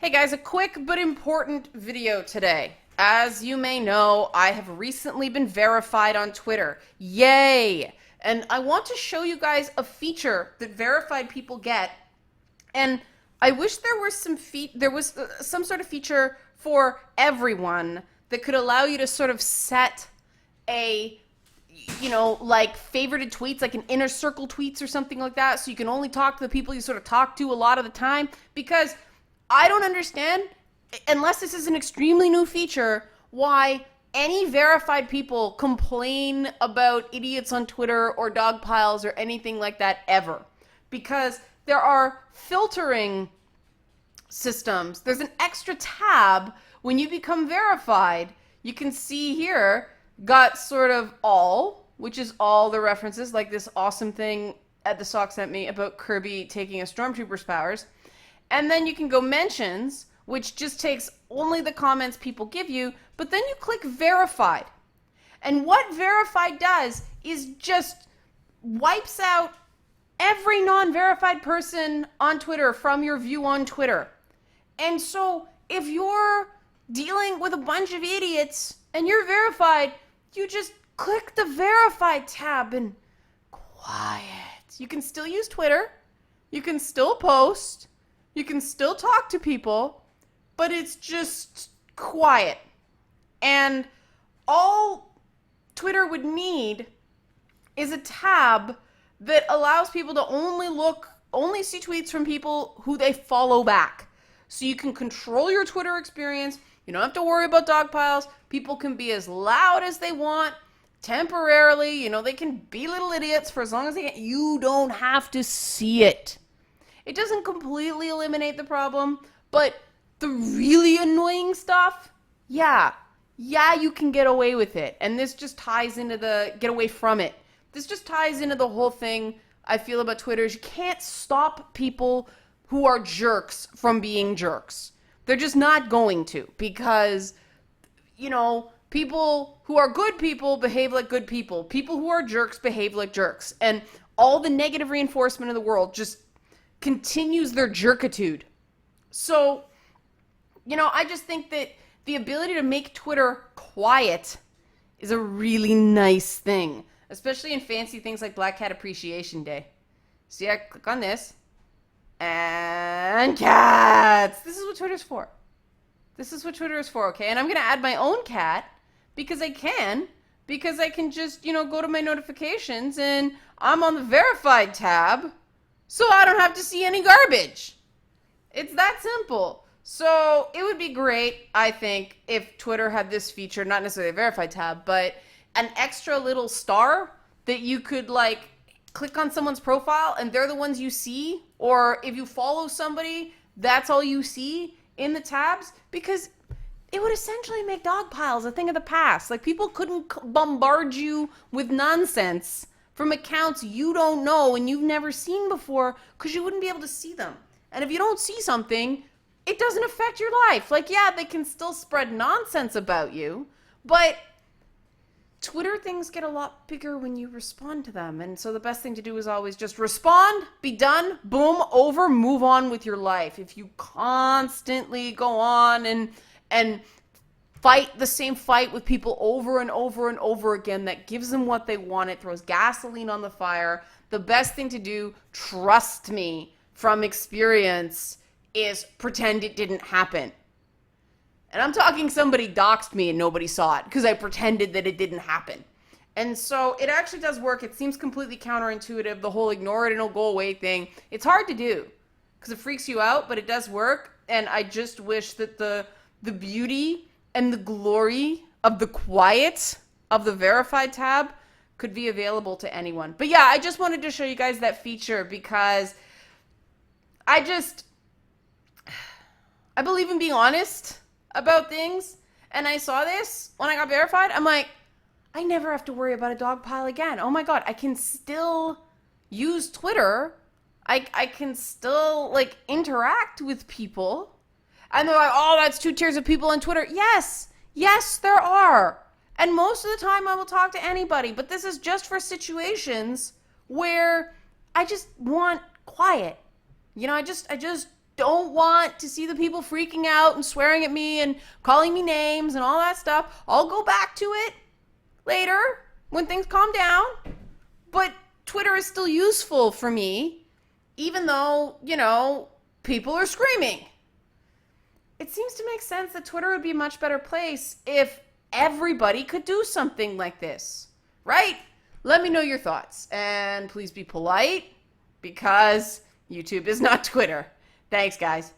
Hey guys, a quick but important video today. As you may know, I have recently been verified on Twitter. Yay! And I want to show you guys a feature that verified people get. And I wish there was some sort of feature for everyone that could allow you to sort of set a like favorited tweets, like an inner circle tweets or something like that, so you can only talk to the people you sort of talk to a lot of the time. Because I don't understand, unless this is an extremely new feature, why any verified people complain about idiots on Twitter or dog piles or anything like that ever. Because there are filtering systems. There's an extra tab when you become verified. You can see here, got sort of all, which is all the references, like this awesome thing Ed the Sock sent me about Kirby taking a Stormtrooper's powers. And then you can go mentions, which just takes only the comments people give you, but then you click verified. And what verified does is just wipes out every non-verified person on Twitter from your view on Twitter. And so if you're dealing with a bunch of idiots and you're verified, you just click the verified tab and quiet. You can still use Twitter. You can still post. You can still talk to people, but it's just quiet. And all Twitter would need is a tab that allows people to only see tweets from people who they follow back. So you can control your Twitter experience. You don't have to worry about dog piles. People can be as loud as they want temporarily. They can be little idiots for as long as they can. You don't have to see it. It doesn't completely eliminate the problem, but the really annoying stuff, yeah, you can get away with it. And this just ties into get away from it. This just ties into the whole thing I feel about Twitter is you can't stop people who are jerks from being jerks. They're just not going to, because, people who are good people behave like good people. People who are jerks behave like jerks. And all the negative reinforcement in the world just continues their jerkitude. So, I just think that the ability to make Twitter quiet is a really nice thing, especially in fancy things like Black Cat Appreciation Day. See, I click on this, and cats! This is what Twitter's for. This is what Twitter is for, okay? And I'm going to add my own cat because I can just, go to my notifications and I'm on the verified tab, so I don't have to see any garbage. It's that simple. So it would be great, I think, if Twitter had this feature, not necessarily a verified tab, but an extra little star that you could click on someone's profile and they're the ones you see. Or if you follow somebody, that's all you see in the tabs, because it would essentially make dog piles a thing of the past. People couldn't bombard you with nonsense from accounts you don't know and you've never seen before, because you wouldn't be able to see them. And if you don't see something, it doesn't affect your life. Yeah, they can still spread nonsense about you, but Twitter things get a lot bigger when you respond to them. And so the best thing to do is always just respond, be done, boom, over, move on with your life. If you constantly go on and fight the same fight with people over and over and over again, that gives them what they want. It throws gasoline on the fire. The best thing to do, trust me from experience, is pretend it didn't happen. And I'm talking somebody doxed me and nobody saw it because I pretended that it didn't happen. And so it actually does work. It seems completely counterintuitive, the whole ignore it and it'll go away thing. It's hard to do because it freaks you out, but it does work. And I just wish that the beauty and the glory of the quiet of the verified tab could be available to anyone. But yeah, I just wanted to show you guys that feature because I believe in being honest about things. And I saw this when I got verified. I'm like, I never have to worry about a dog pile again. Oh my God, I can still use Twitter. I can still interact with people. And they're like, oh, that's 2 tiers of people on Twitter. Yes, there are. And most of the time I will talk to anybody, but this is just for situations where I just want quiet. I just don't want to see the people freaking out and swearing at me and calling me names and all that stuff. I'll go back to it later when things calm down. But Twitter is still useful for me, even though, people are screaming. It seems to make sense that Twitter would be a much better place if everybody could do something like this, right? Let me know your thoughts, and please be polite, because YouTube is not Twitter. Thanks, guys.